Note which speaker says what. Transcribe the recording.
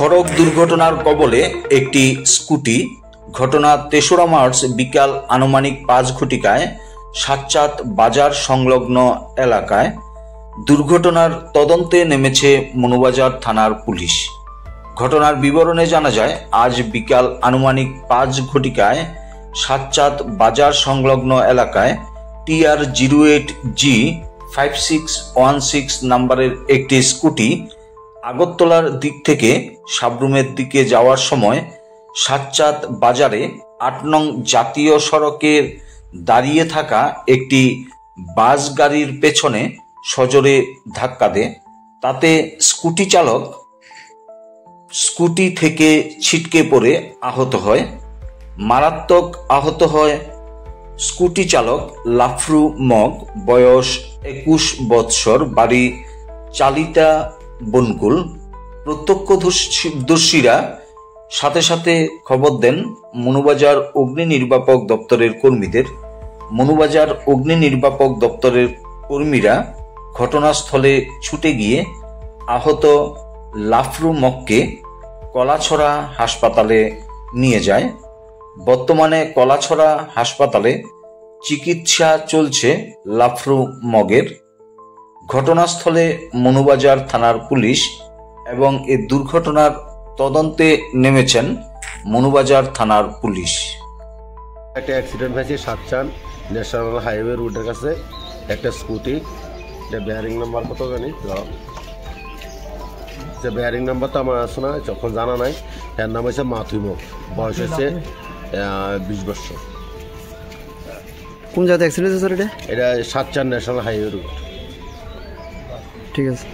Speaker 1: সড়ক দুর্ঘটনার কবলে একটি স্কুটি। ঘটনা ৩রা মার্চ বিকাল আনুমানিক ৫ ঘটিকায় সাতচাঁদ বাজার সংলগ্ন এলাকায়। দুর্ঘটনার তদন্তে নেমেছে মনুবাজার থানার পুলিশ। ঘটনার বিবরণে জানা যায়, আজ বিকাল আনুমানিক ৫ ঘটিকায় সাতচাঁদ বাজার সংলগ্ন এলাকায় TR08G5616 নাম্বারের একটি স্কুটি আগরতলার দিক থেকে সাব্রুমের দিকে যাওয়ার সময় সাতচাঁদ বাজারে ৮ নং জাতীয় সড়কের দাঁড়িয়ে থাকা একটি বাস গাড়ির পেছনে সজোরে ধাক্কা দেয়। তাতে স্কুটি চালক স্কুটি থেকে ছিটকে পড়ে আহত হয়। মারাত্মক আহত হয় স্কুটি চালক লাফরু মগ, বয়স ২১ বৎসর, বাড়ি চালিতা বনকুল। প্রত্যক্ষদর্শীরা সাথে সাথে খবর দেন মনুবাজার অগ্নি নির্বাপক দপ্তরের কর্মীদের। মনুবাজার অগ্নি নির্বাপক দপ্তরের কর্মীরা ঘটনাস্থলে ছুটে গিয়ে আহত লাফরু মগকে কলাছড়া হাসপাতালে নিয়ে যায়। বর্তমানে কলাছড়া হাসপাতালে চিকিৎসা চলছে লাফরু মগের। ঘটনাস্থলে মনুবাজার থানার পুলিশ এবং এই দুর্ঘটনার তদন্তে নেমেছেন মনুবাজার থানার পুলিশ।
Speaker 2: একটা অ্যাক্সিডেন্ট হয়েছে সাতচাঁদ ন্যাশনাল হাইওয়ে রোডের কাছে। একটা স্কুটি, বেয়ারিং নাম্বার কত জানি, যে বেয়ারিং নাম্বার তো আমার আছে না, যখন জানা নাই। এর নাম হচ্ছে মাথুইমক, বয়স হচ্ছে ২০ বছর।
Speaker 3: কোন জায়গায় অ্যাক্সিডেন্ট হয়েছে স্যার? এটা
Speaker 2: এটা সাতচাঁদ ন্যাশনাল হাইওয়ে রোড।
Speaker 3: ঠিক আছে।